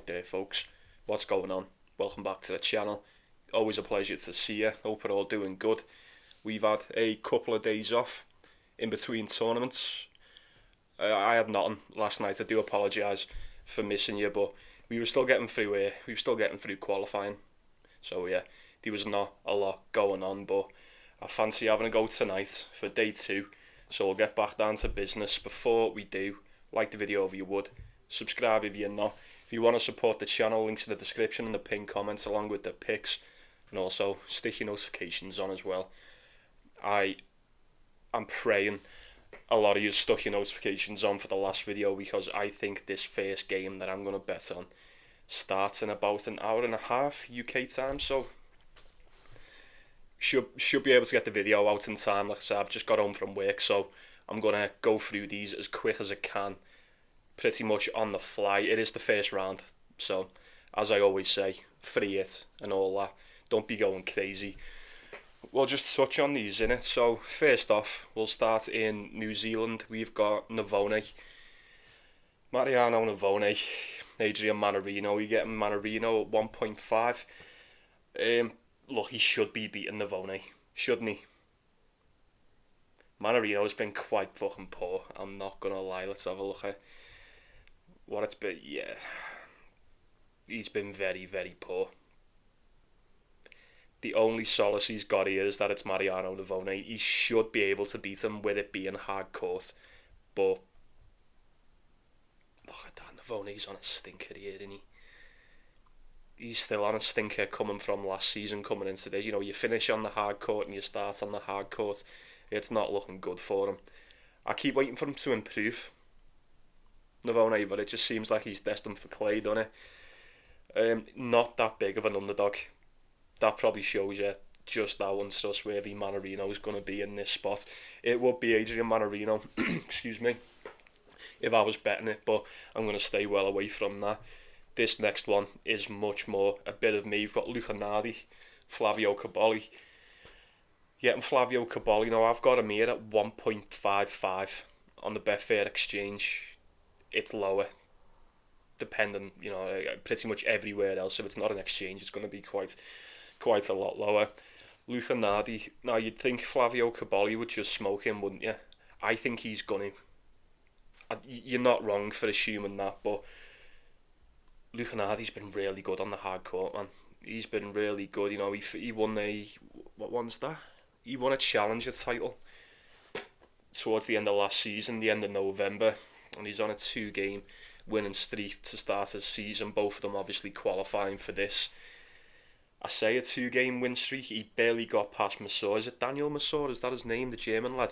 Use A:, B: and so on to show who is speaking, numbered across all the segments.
A: there, folks? What's going on? Welcome back to the channel. Always a pleasure to see you. Hope you're all doing good. We've had a couple of days off in between tournaments. I had nothing last night. I do apologise for missing you, but we were still getting through here. We were still getting through qualifying. So yeah, there was not a lot going on, but I fancy having a go tonight for day 2. So we'll get back down to business. Before we do, like the video if you would. Subscribe if you're not. If you want to support the channel, links in the description and the pinned comments along with the pics. And also stick your notifications on as well. I'm praying a lot of you stuck your notifications on for the last video, because I think this first game that I'm going to bet on starts in about an hour and a half UK time, so should be able to get the video out in time. Like I said, I've just got home from work, so I'm going to go through these as quick as I can, pretty much on the fly. It is the first round, so as I always say, free hit and all that. Don't be going crazy. We'll just touch on these in it. So first off, we'll start in New Zealand. We've got Mariano Navone, Adrian Mannarino. You get Mannarino at 1.5. Look, he should be beating Navone, shouldn't he? Mannarino's been quite fucking poor. I'm not gonna lie. Let's have a look at what it's been. Yeah, he's been very, very poor. The only solace he's got here is that it's Mariano Navone. He should be able to beat him with it being hard court. But look at that, Navone's on a stinker here, isn't he? He's still on a stinker coming from last season, coming into this. You know, you finish on the hard court and you start on the hard court. It's not looking good for him. I keep waiting for him to improve, Navone, but it just seems like he's destined for clay, doesn't it? Not that big of an underdog. That probably shows you just how untrustworthy Mannarino is going to be in this spot. It would be Adrian Mannarino, excuse me, if I was betting it, but I'm going to stay well away from that. This next one is much more a bit of me. You've got Luca Nardi, Flavio Cobolli. Getting Flavio Cobolli, you know, I've got him here at 1.55 on the Betfair exchange. It's lower, depending, you know, pretty much everywhere else. If it's not an exchange, it's going to be quite a lot lower. Luca Nardi, now you'd think Flavio Cobolli would just smoke him, wouldn't you? I think he's going to. You're not wrong for assuming that, but Luca Nardi's been really good on the hard court, man. He's been really good. You know, he won what one's that? He won a challenger title towards the end of last season, the end of November, and he's on a 2-game winning streak to start his season. Both of them obviously qualifying for this. I say a 2-game win streak. He barely got past Masur. Is it Daniel Masur? Is that his name, the German lad?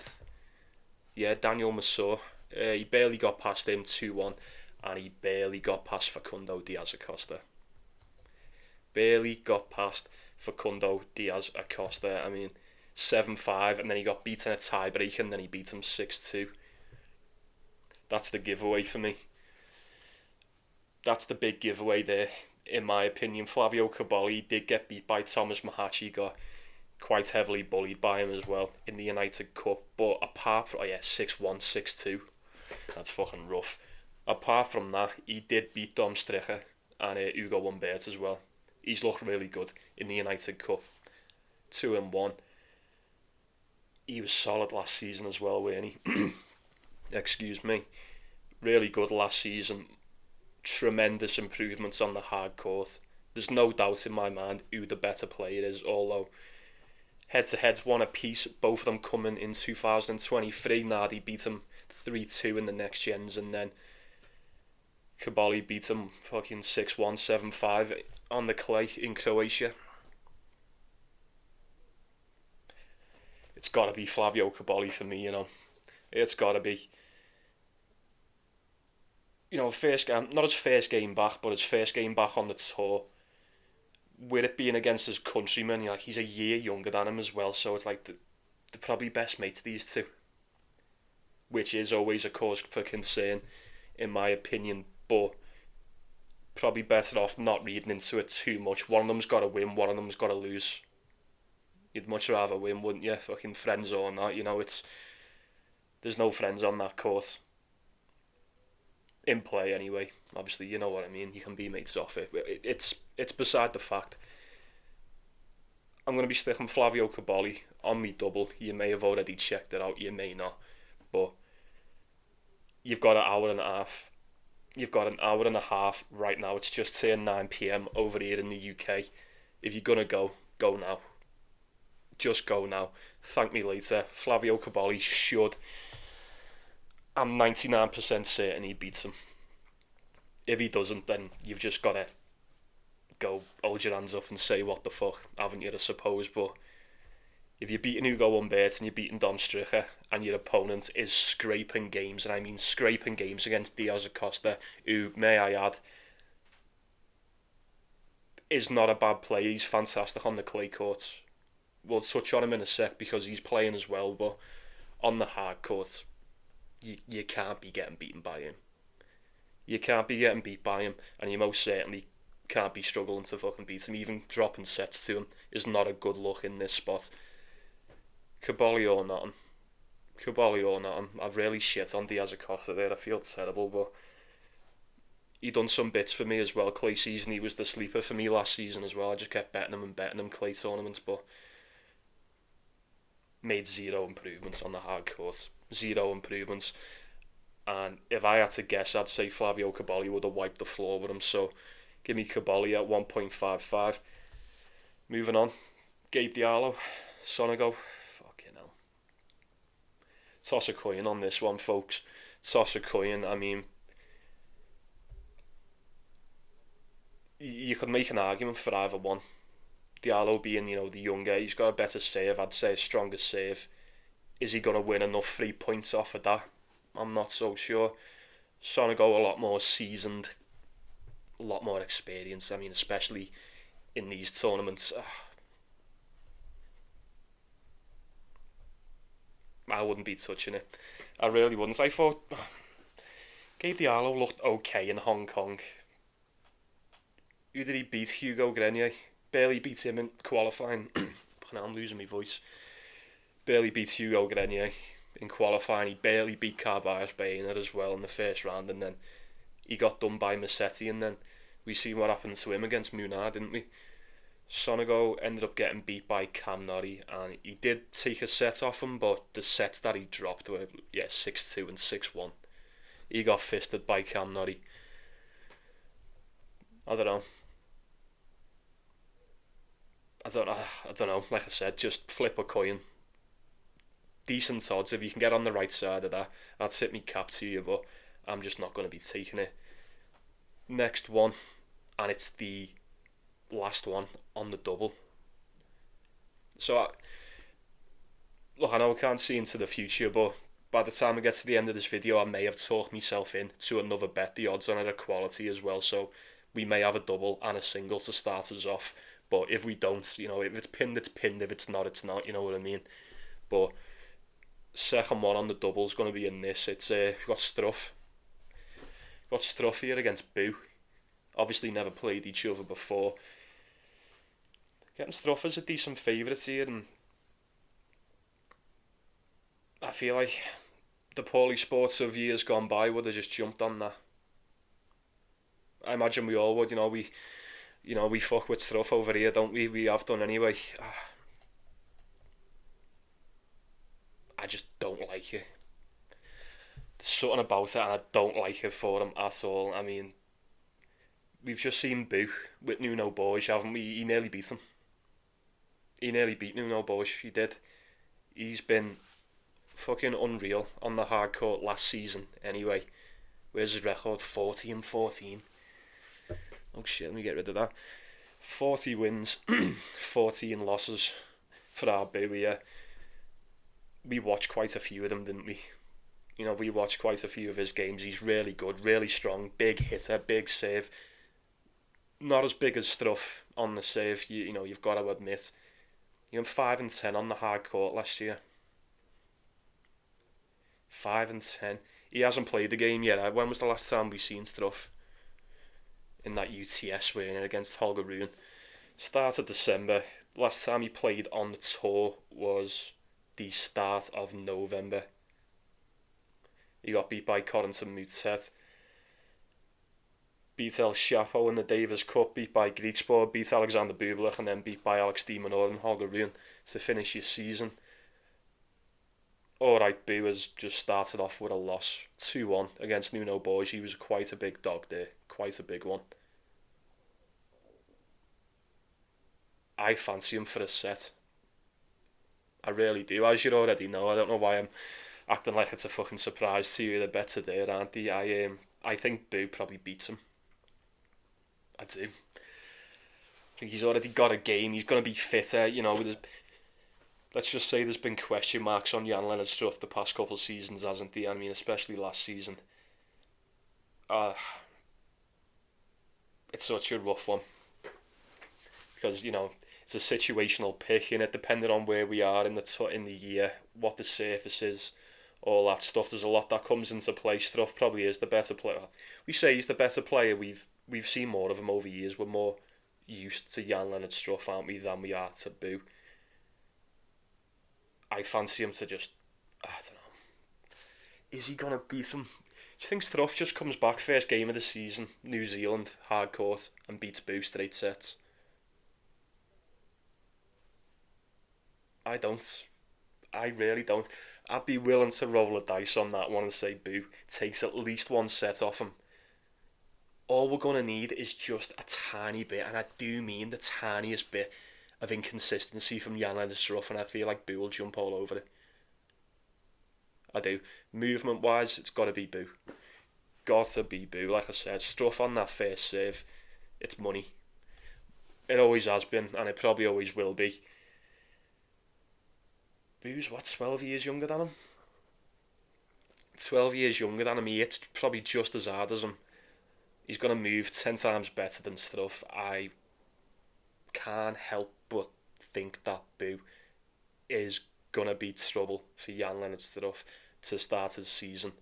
A: Yeah, Daniel Masur. He barely got past him 2-1, and he barely got past Facundo Diaz-Acosta. Barely got past Facundo Diaz-Acosta. I mean, 7-5, and then he got beaten at tiebreak, and then he beat him 6-2. That's the giveaway for me. That's the big giveaway there, in my opinion. Flavio Cobolli did get beat by Thomas Mahachi, got quite heavily bullied by him as well in the United Cup, but apart from, 6-1, 6-2, that's fucking rough. Apart from that, he did beat Dom Stricher and Hugo Humbert as well. He's looked really good in the United Cup. 2-1. He was solid last season as well, wasn't he? Excuse me. Really good last season. Tremendous improvements on the hard court. There's no doubt in my mind who the better player is, although head-to-heads one apiece, both of them coming in 2023. Nardi beat him 3-2 in the next gens, and then Cobolli beat him fucking 6-1, 7-5 on the clay in Croatia. It's got to be Flavio Cobolli for me, you know. It's got to be. You know, first game, not his first game back, but his first game back on the tour. With it being against his countryman, like, he's a year younger than him as well, so it's like they're probably best mates, these two. Which is always a cause for concern, in my opinion, but probably better off not reading into it too much. One of them's got to win, one of them's got to lose. You'd much rather win, wouldn't you? Fucking friends or not, you know, there's no friends on that court. in play anyway. Obviously, you know what I mean. You can be mates off it. It's beside the fact. I'm going to be sticking Flavio Caboli on me double. You may have already checked it out. You may not, but you've got an hour and a half. You've got an hour and a half right now. It's just turned 9 p.m. over here in the UK. If you're going to go, go now. Just go now. Thank me later. Flavio Caboli should. I'm 99% certain he beats him. If he doesn't, then you've just got to go hold your hands up and say what the fuck, haven't you, I suppose. But if you're beating Hugo Humbert and you're beating Dom Stricker and your opponent is scraping games, and I mean scraping games against Diaz Acosta, who, may I add, is not a bad player. He's fantastic on the clay courts. We'll touch on him in a sec because he's playing as well, but on the hard court, you can't be getting beaten by him. You can't be getting beat by him, and you most certainly can't be struggling to fucking beat him. Even dropping sets to him is not a good look in this spot. Caboli or nothing. Caboli or nothing. I've really shit on Diaz Acosta there. I feel terrible, but he done some bits for me as well. Clay season, he was the sleeper for me last season as well. I just kept betting him and betting him clay tournaments, but made zero improvements on the hard court. Zero improvements. And if I had to guess, I'd say Flavio Caboli would have wiped the floor with him. So give me Caboli at 1.55. Moving on. Gabe Diallo. Sonego. Fucking hell. Toss a coin on this one, folks. Toss a coin. I mean, you could make an argument for either one. Diallo being, the younger, he's got a better save, I'd say a stronger save. Is he going to win enough 3 points off of that? I'm not so sure. Sonego a lot more seasoned, a lot more experience. I mean, especially in these tournaments. I wouldn't be touching it. I really wouldn't. I thought Gabe Diallo looked okay in Hong Kong. Who did he beat? Hugo Grenier. Barely beat him in qualifying. I'm losing my voice. Barely beat Hugo Grenier in qualifying. He barely beat Carbias Bainer as well in the first round, and then he got done by Musetti, and then we see what happened to him against Munar, didn't we? Sonego ended up getting beat by Cam Norrie, and he did take a set off him, but the sets that he dropped were 6-2 and 6-1. He got fisted by Cam Norrie. I don't know. I don't know. Like I said, just flip a coin. Decent odds. If you can get on the right side of that, I'd tip me cap to you, but I'm just not going to be taking it. Next one, and it's the last one on the double. So, look, I know I can't see into the future, but by the time I get to the end of this video, I may have talked myself into another bet. The odds on it are quality as well, so we may have a double and a single to start us off. But if we don't, if it's pinned, it's pinned. If it's not, you know what I mean? But second one on the double is going to be in this. It's we've got Struff. Got Struff here against Boo. Obviously never played each other before. Getting Struff as a decent favourite here, and I feel like the poorly sports of years gone by would have just jumped on that. I imagine we all would, we fuck with Struff over here, don't we? We have done anyway. I just don't like it. There's something about it, and I don't like it for him at all. I mean, we've just seen Boo with Nuno Borges, haven't we? He nearly beat him. He nearly beat Nuno Borges. He did. He's been fucking unreal on the hard court last season. Anyway, where's his record? 40 and 14. Oh shit, let me get rid of that. 40 wins, 14 losses for our Boo here. We watched quite a few of them, didn't we? We watched quite a few of his games. He's really good, really strong, big hitter, big save. Not as big as Struff on the save, you've got to admit. He went 5 and 10 on the hard court last year. 5 and 10. He hasn't played the game yet. When was the last time we seen Struff? In that UTS winner against Holger Rune. Start of December. Last time he played on the tour was the start of November. He got beat by Corentin Moutet. beat El Chapo in the Davis Cup, beat by Griekspoor, beat Alexander Bublik, and then beat by Alex de Minaur and Holger Rune to finish your season. Alright, Boo has just started off with a loss, 2-1 against Nuno Borges. He was quite a big dog there, quite a big one. I fancy him for a set. I really do, as you already know. I don't know why I'm acting like it's a fucking surprise to you. The bets are there, aren't they? I think Boo probably beats him. I do. I think he's already got a game. He's going to be fitter. Let's just say there's been question marks on Jan Leonard stuff the past couple of seasons, hasn't there? I mean, especially last season. Uh, it's such a rough one because it's a situational pick in it, depending on where we are in the year, what the surface is, all that stuff. There's a lot that comes into play. Struff probably is the better player. We say he's the better player. We've seen more of him over years. We're more used to Jan Leonard Struff, aren't we, than we are to Boo. I fancy him to just, I don't know. Is he gonna beat him? Do you think Struff just comes back first game of the season, New Zealand, hard court, and beats Boo straight sets? I don't. I really don't. I'd be willing to roll a dice on that one and say Boo takes at least one set off him. All we're going to need is just a tiny bit, and I do mean the tiniest bit, of inconsistency from Jan Leonard Struff, and I feel like Boo will jump all over it. I do. Movement wise, it's got to be Boo. Got to be Boo. Like I said, Struff on that first serve, it's money. It always has been, and it probably always will be. Boo's, 12 years younger than him? 12 years younger than him, it's probably just as hard as him. He's going to move 10 times better than Struff. I can't help but think that Boo is going to be trouble for Jan Leonard Struff to start his season.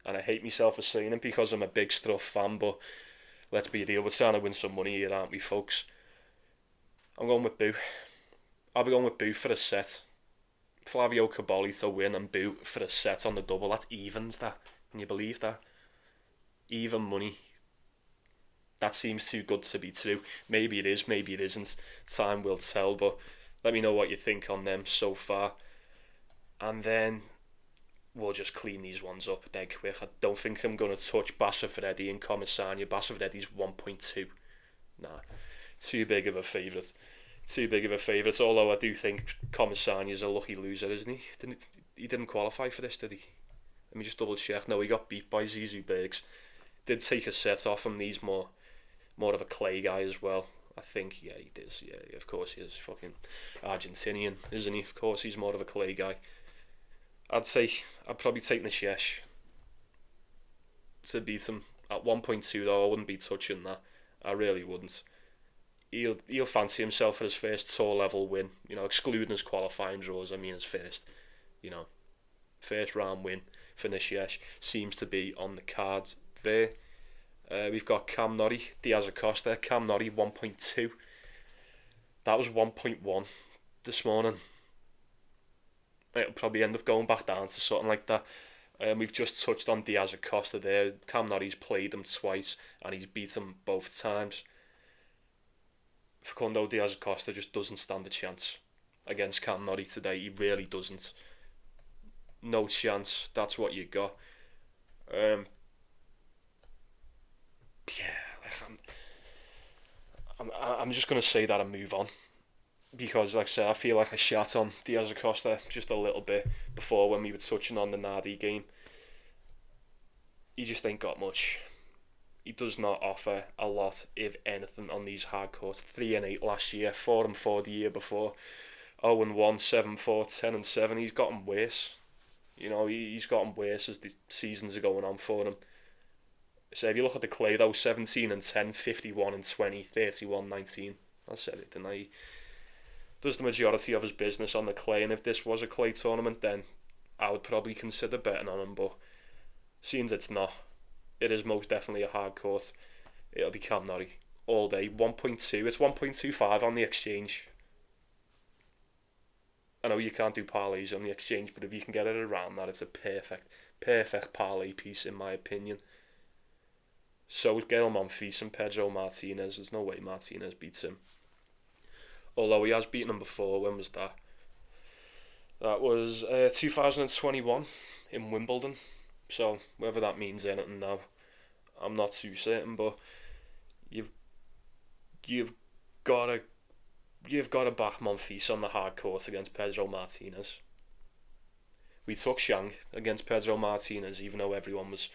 A: And I hate myself for saying it because I'm a big Struff fan, but let's be real, we're trying to win some money here, aren't we, folks? I'm going with Boo. I'll be going with Boo for a set. Flavio Caboli to win and Boo for a set on the double. That's evens, that. Can you believe that? Even money. That seems too good to be true. Maybe it is, maybe it isn't. Time will tell, but let me know what you think on them so far. And then we'll just clean these ones up dead quick. I don't think I'm going to touch Bassafreddi and Commissania. Bassafreddi's 1.2. Nah, too big of a favourite. Too big of a favourite, although I do think Commissania's a lucky loser, isn't he? He didn't qualify for this, did he? Let me just double check. No, he got beat by Zizou Bergs. Did take a set off him. He's more of a clay guy as well. I think, yeah, he is. Yeah, of course he is. Fucking Argentinian, isn't he? Of course he's more of a clay guy. I'd probably take Nishesh to beat him. At 1.2 though, I wouldn't be touching that. I really wouldn't. He'll fancy himself for his first tour level win, excluding his qualifying draws. I mean his first round win for Nishesh seems to be on the cards there. We've got Cam Norrie, Diaz Acosta. Cam Norrie 1.2. That was 1.1 this morning. It'll probably end up going back down to something like that. We've just touched on Diaz Acosta there. Cam Norrie's played him twice and he's beat him both times. Facundo Diaz Acosta just doesn't stand a chance against Cam Norrie today. He really doesn't. No chance. That's what you got. Yeah, I'm just gonna say that and move on because, like I said, I feel like I shat on Diaz Acosta just a little bit before when we were touching on the Nardi game. He just ain't got much. He does not offer a lot, if anything, on these hard courts. 3-8 last year, 4-4 the year before, 0-1, 7-4, 10-7. He's gotten worse. He's gotten worse as the seasons are going on for him. So if you look at the clay though, 17-10, 51-20, 31-19. I said it, didn't I? He does the majority of his business on the clay, and if this was a clay tournament, then I would probably consider betting on him. But seeing it's not, it is most definitely a hard court. It'll be Cam Norrie all day. 1.2. It's 1.25 on the exchange. I know you can't do parlays on the exchange, but if you can get it around that, it's a perfect parlay piece in my opinion. So is Gael Monfils and Pedro Martinez. There's no way Martinez beats him. Although he has beaten him before. When was that? That was 2021 in Wimbledon. So whether that means anything now, I'm not too certain. But you've you've got to back Monfils on the hard court against Pedro Martinez. We took Shang against Pedro Martinez, even though everyone was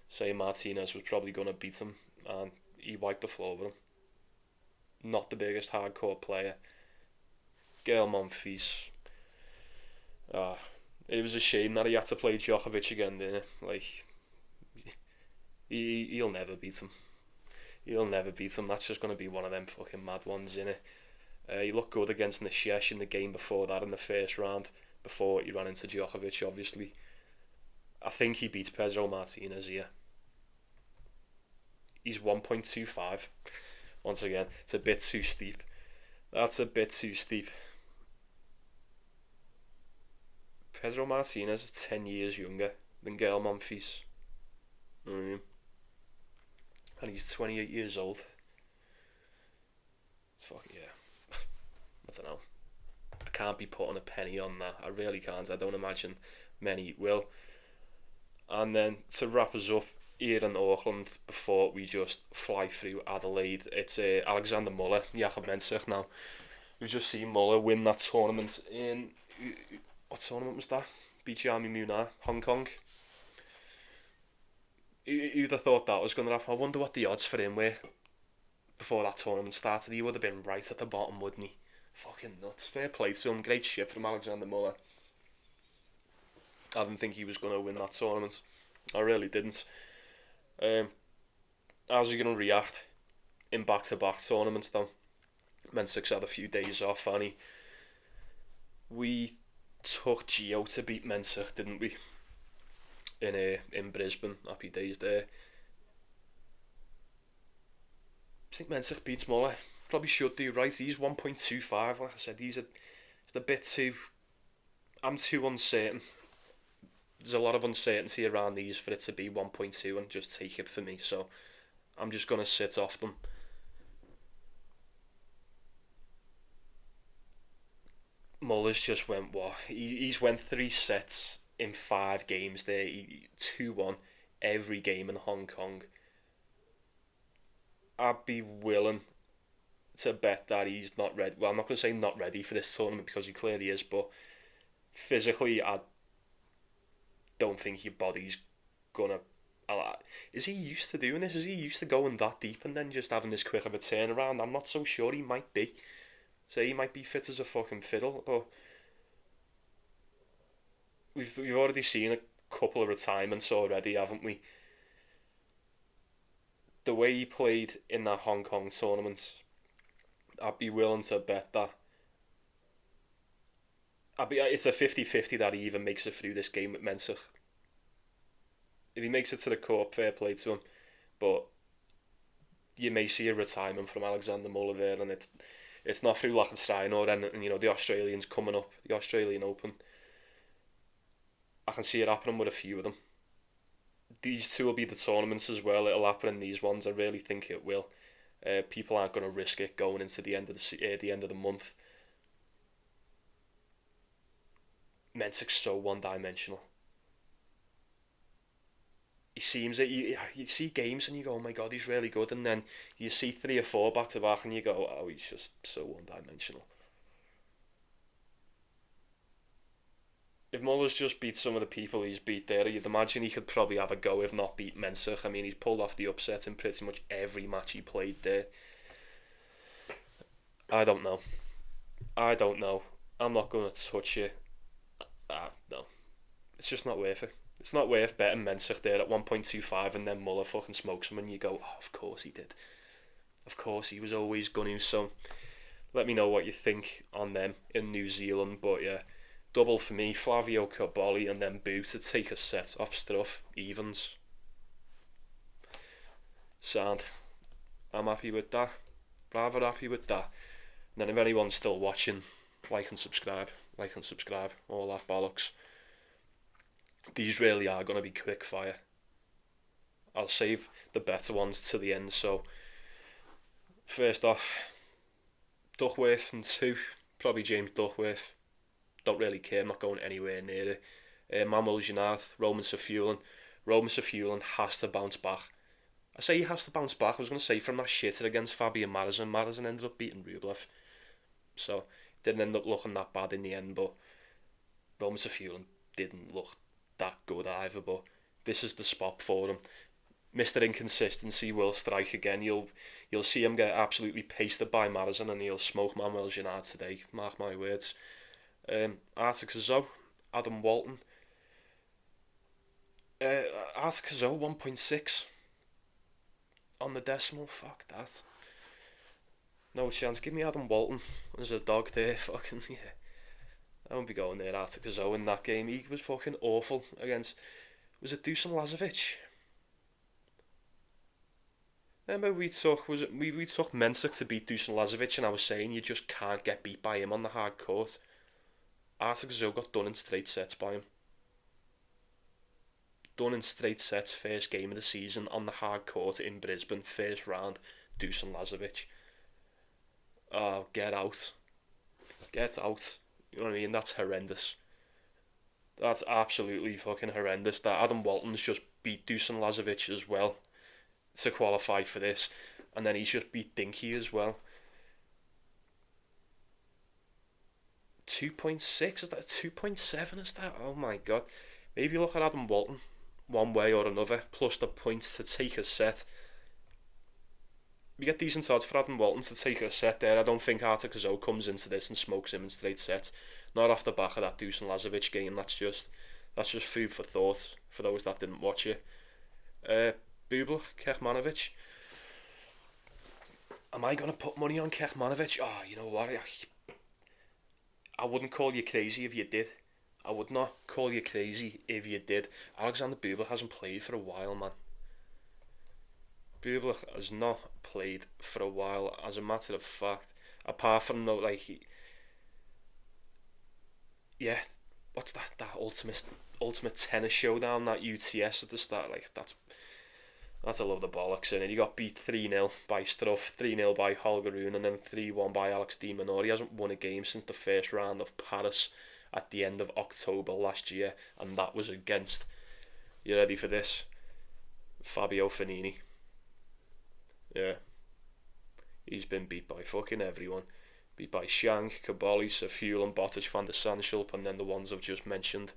A: saying Martinez was probably going to beat him, and he wiped the floor with him. Not the biggest hardcore player. Gael Monfils. It was a shame that he had to play Djokovic again, didn't it? Like, he'll never beat him. He'll never beat him. That's just going to be one of them fucking mad ones, innit? He looked good against Nishesh in the game before that in the first round, before he ran into Djokovic, obviously. I think he beats Pedro Martinez here. He's 1.25. Once again, it's a bit too steep. That's a bit too steep. Pedro Martinez is 10 years younger than Gael Monfils. You know what I mean? And he's 28 years old. It's fucking, yeah. I don't know. I can't be putting a penny on that. I really can't. I don't imagine many will. And then to wrap us up here in Auckland before we just fly through Adelaide, it's Alexander Muller, Jakob Mensah now. We've just seen Muller win that tournament in... What tournament was that? Beat Jami Munar, Hong Kong. Who'd have thought that was going to happen? I wonder what the odds for him were before that tournament started. He would have been right at the bottom, wouldn't he? Fucking nuts. Fair play to him. Great shit from Alexander Muller. I didn't think he was going to win that tournament. I really didn't. How's he going to react in back-to-back tournaments though? Mensah's had a few days off, and we took Gio to beat Mensah, didn't we? In Brisbane. Happy days there. I think Mensah beats Muller. Probably should do, right? He's 1.25. Like I said, he's a bit too... I'm too uncertain. There's a lot of uncertainty around these for it to be 1.2 and just take it for me. So I'm just going to sit off them. Muller's just went what? He's went 3 sets in 5 games there. 2-1 every game in Hong Kong. I'd be willing to bet that he's not ready. Well, I'm not going to say not ready for this tournament because he clearly is, but physically, I don't think your body's gonna. Is he used to doing this? Is he used to going that deep and then just having this quick of a turnaround? I'm not so sure. He might be. So he might be fit as a fucking fiddle, but we've already seen a couple of retirements already, haven't we? The way he played in that Hong Kong tournament, I'd be willing to bet that. It's a 50-50 that he even makes it through this game with Mensah. If he makes it to the court, fair play to him. But you may see a retirement from Alexander Muller there, and it's not through lack of trying or anything. You know, the Australians coming up, the Australian Open. I can see it happening with a few of them. These two will be the tournaments as well. It'll happen in these ones. I really think it will. People aren't going to risk it going into the end of the month. Mensah's so one-dimensional. He seems it. You see games and you go, oh my god, he's really good, and then you see 3 or 4 back to back and you go, oh, he's just so one-dimensional. If Muller's just beat some of the people he's beat there, you'd imagine he could probably have a go if not beat Mensah. I mean, he's pulled off the upset in pretty much every match he played there. I don't know. I'm not going to touch it. No. It's just not worth it. It's not worth betting Mensah there at 1.25 and then Muller fucking smokes him and you go, oh, of course he did. Of course, he was always going to. So, let me know what you think on them in New Zealand. But yeah, double for me, Flavio Cobolli and then Boo to take a set off Struff, evens. Sound. I'm happy with that. Rather happy with that. And then if anyone's still watching, like and subscribe, all that bollocks. These really are going to be quick fire. I'll save the better ones to the end. So, first off, Duckworth and 2, probably James Duckworth. Don't really care, I'm not going anywhere near it. Manuel Janard, Roman Safulan. Roman Safulan has to bounce back. I say he has to bounce back. I was going to say from that shitter against Fabian Marison. Marison ended up beating Rublev. So, didn't end up looking that bad in the end, but Roman Safulan didn't look that good either, but this is the spot for him. Mr. Inconsistency will strike again. You'll see him get absolutely pasted by Marison and he'll smoke Manuel Janard today. Mark my words. Arctic Zoe, Adam Walton. Arctic Zoe 1.6 on the decimal. Fuck that. No chance. Give me Adam Walton as a dog there. Fucking yeah. I won't be going there. Arctic Zoe in that game. He was fucking awful against. Was it Dusan Lazovic? Remember we took Mensah to beat Dusan Lazovic, and I was saying you just can't get beat by him on the hard court. Arctic Zoe got done in straight sets by him. Done in straight sets, first game of the season on the hard court in Brisbane, first round, Dusan Lazovic. Oh, get out. Get out. You know what I mean? That's horrendous. That's absolutely fucking horrendous. That Adam Walton's just beat Dusan Lazovic as well to qualify for this, and then he's just beat Dinky as well. 2.6, is that 2.7, is that? Oh my god. Maybe look at Adam Walton one way or another, plus the points to take a set. You get decent odds for Adam Walton to take a set there. I don't think Arctic Zoe comes into this and smokes him in straight sets. Not off the back of that Dusan Lazovic game. That's just food for thought for those that didn't watch it. Bublik, Kekmanovic. Am I going to put money on Kekmanovic? Oh, you know what? I wouldn't call you crazy if you did. I would not call you crazy if you did. Alexander Bublik hasn't played for a while, man. Bublik has not played for a while, as a matter of fact. Apart from what's that ultimate tennis showdown, that UTS at the start, that's a load of bollocks in it. He got beat 3-0 by Struff, 3-0 by Holger Rune, and then 3-1 by Alex de Minaur. He hasn't won a game since the first round of Paris at the end of October last year, and that was against, you ready for this? Fabio Fognini. Yeah. He's been beat by fucking everyone. Beat by Shank, Kaboli, Safulan, Botic, Van der Sandschulp, and then the ones I've just mentioned.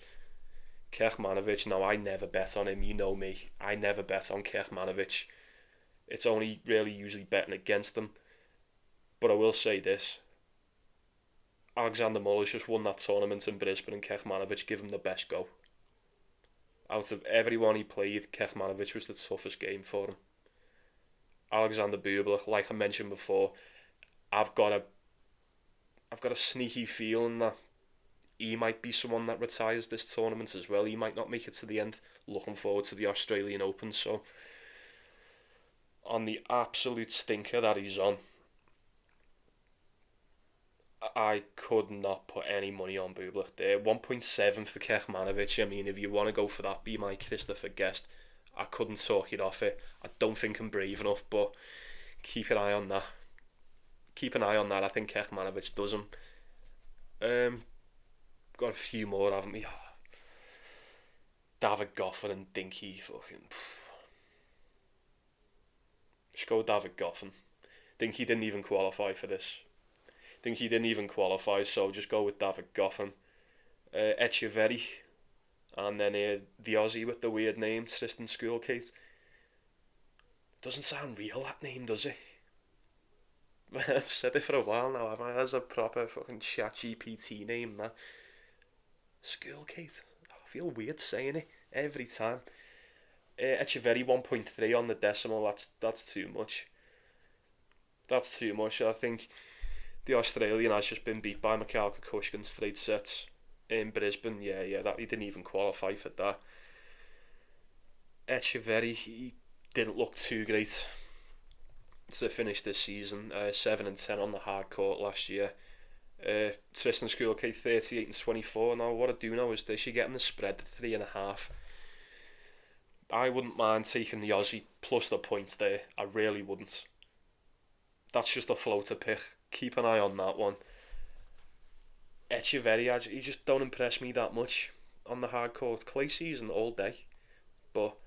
A: Kekmanovic, now I never bet on him, you know me. I never bet on Kekmanovic. It's only really usually betting against them. But I will say this. Alexander Muller's just won that tournament in Brisbane, and Kekmanovic gave him the best go. Out of everyone he played, Kekmanovic was the toughest game for him. Alexander Bublik, like I mentioned before, I've got a sneaky feeling that he might be someone that retires this tournament as well. He might not make it to the end. Looking forward to the Australian Open. So, on the absolute stinker that he's on, I could not put any money on Bublik there. 1.7 for Kekmanovic. I mean, if you want to go for that, be my Christopher Guest. I couldn't talk it off it. I don't think I'm brave enough, but keep an eye on that. Keep an eye on that. I think Kekmanovic does him. Got a few more, haven't we? David Goffin and Dinky. Fucking. Just go with David Goffin. Dinky didn't even qualify for this. Dinky didn't even qualify, so just go with David Goffin. Echeverry. And then the Aussie with the weird name, Tristan Schoolkate. Doesn't sound real, that name, does it? I've said it for a while now, haven't I? That's a proper fucking ChatGPT name, that. Schoolkate. I feel weird saying it every time. Echeverry 1.3 on the decimal, that's too much. That's too much. I think the Australian has just been beat by Mikhail Kukushkin straight sets in Brisbane. Yeah, that he didn't even qualify for that. Echeverry, he didn't look too great to finish this season. 7-10 on the hard court last year. Tristan Schoolkate 38-24. Now what I do know is this: you're getting the spread to 3.5. I wouldn't mind taking the Aussie plus the points there. I really wouldn't. That's just a floater pick. Keep an eye on that one. Echeverry, he just don't impress me that much on the hard court. Clay season all day, but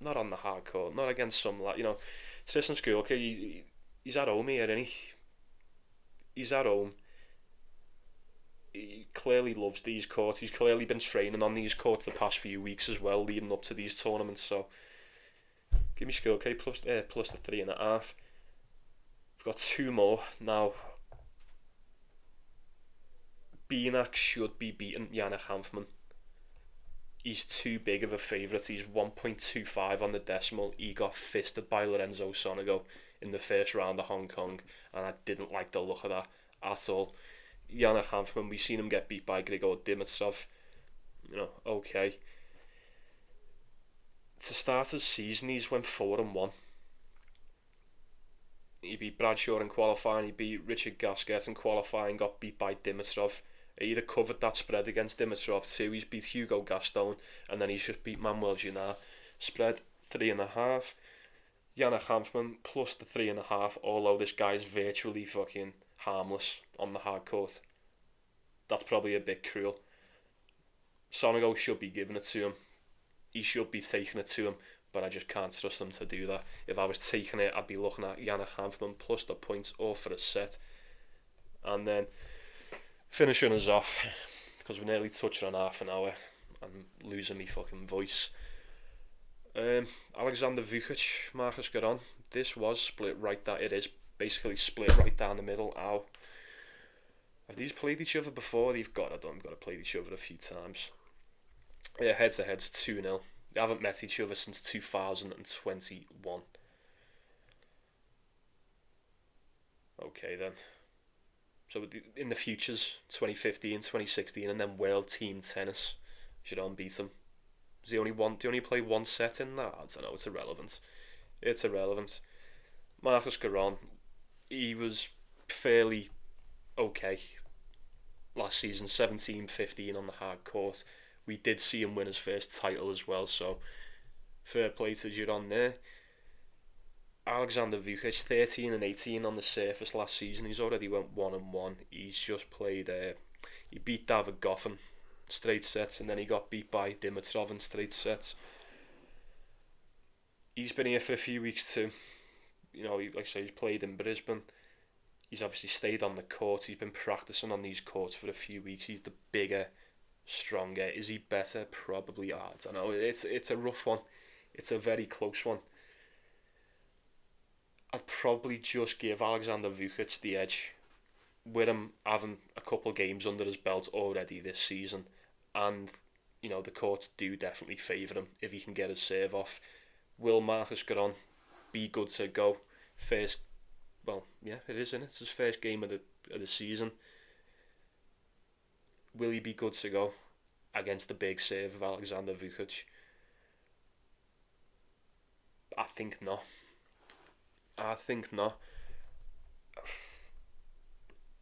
A: not on the hard court. Not against some like Tristan School. Okay, he's at home here, and he's at home. He clearly loves these courts. He's clearly been training on these courts the past few weeks as well, leading up to these tournaments. So give me School K plus the 3.5. We've got two more now. Beanak should be beating Yannick Hanfman. He's too big of a favourite. He's 1.25 on the decimal. He got fisted by Lorenzo Sonego in the first round of Hong Kong, and I didn't like the look of that at all. Yannick Hanfman, we've seen him get beat by Grigor Dimitrov. Okay. To start his season, he's went 4-1. He beat Bradshaw in qualifying, he beat Richard Gasquet in qualifying, got beat by Dimitrov. He covered that spread against Dimitrov too. He's beat Hugo Gaston, and then he's just beat Manuel Ginard. Spread 3.5. Yannick Hanfman plus the 3.5, although this guy's virtually fucking harmless on the hard court. That's probably a bit cruel. Sonego should be giving it to him. He should be taking it to him, but I just can't trust him to do that. If I was taking it, I'd be looking at Yannick Hanfman plus the points or for a set. And then finishing us off, because we're nearly touching on half an hour. I'm losing me fucking voice. Alexander Vukic, Marcus Garon. This was split right down. It is basically split right down the middle. Ow. Have these played each other before? They've got to play each other a few times. Yeah, head to head's 2-0. They haven't met each other since 2021. Okay then. So in the futures, 2015, 2016, and then World Team Tennis, Giron beat him. Do you only play one set in that? I don't know, it's irrelevant. It's irrelevant. Marcus Garon, he was fairly okay last season, 17-15 on the hard court. We did see him win his first title as well, so fair play to Giron there. Alexander Vukic, 13-18 on the surface last season. He's already went 1-1. He's just played. He beat David Goffin straight sets, and then he got beat by Dimitrov in straight sets. He's been here for a few weeks too. Like I say, he's played in Brisbane. He's obviously stayed on the court. He's been practicing on these courts for a few weeks. He's the bigger, stronger. Is he better? Probably. I don't know. It's a rough one. It's a very close one. I'd probably just give Alexander Vukic the edge, with him having a couple of games under his belt already this season, and the courts do definitely favour him if he can get his serve off. Will Marcus Garon be good to go? It is, isn't it? It's his first game of the season. Will he be good to go against the big serve of Alexander Vukic? I think not.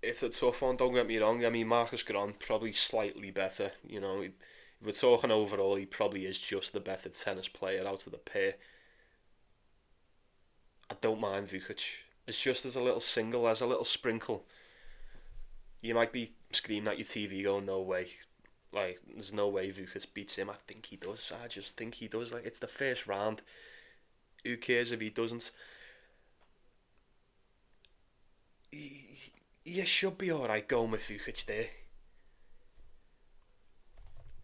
A: It's a tough one, don't get me wrong. I mean, Marcus Garon probably slightly better. If we're talking overall, he probably is just the better tennis player out of the pair. I don't mind Vukic. It's just as a little single, as a little sprinkle. You might be screaming at your TV going, no way. Like, there's no way Vukic beats him. I think he does. I just think he does. Like, it's the first round. Who cares if he doesn't? You should be alright going with Vukic there.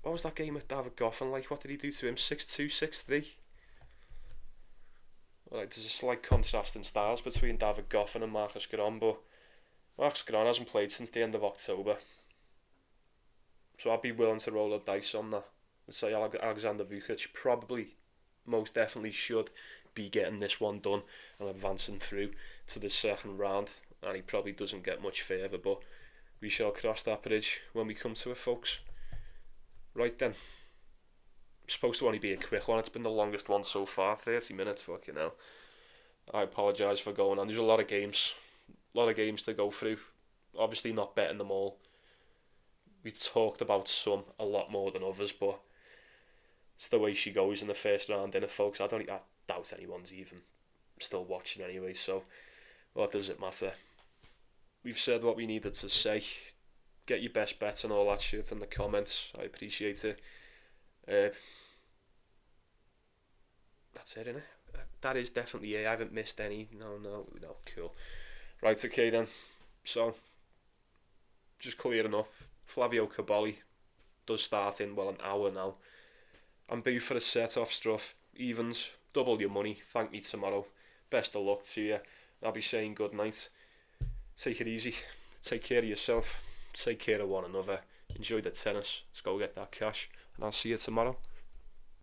A: What was that game with David Goffin like? What did he do to him? 6-2, 6-3? Like, there's a slight contrast in styles between David Goffin and Marcus Garon, but Marcus Garon hasn't played since the end of October. So I'd be willing to roll the dice on that. I'd say Alexander Vukic probably, most definitely should be getting this one done and advancing through to the second round. And he probably doesn't get much further, but we shall cross that bridge when we come to it, folks. Right then. It's supposed to only be a quick one. It's been the longest one so far, 30 minutes, fucking hell. I apologise for going on. There's a lot of games to go through. Obviously not betting them all. We talked about some a lot more than others, but It's the way she goes in the first round, innit, folks? I doubt anyone's even still watching anyway, so what does it matter? We've said what we needed to say. Get your best bets and all that shit in the comments. I appreciate it. That's it, innit? That is definitely it. I haven't missed any. No, cool. Right, okay then. So, just clearing up. Flavio Caboli does start in, well, an hour now. I'm due for a set off Struff. Evens, double your money. Thank me tomorrow. Best of luck to you. I'll be saying good night. Take it easy. Take care of yourself. Take care of one another. Enjoy the tennis. Let's go get that cash. And I'll see you tomorrow.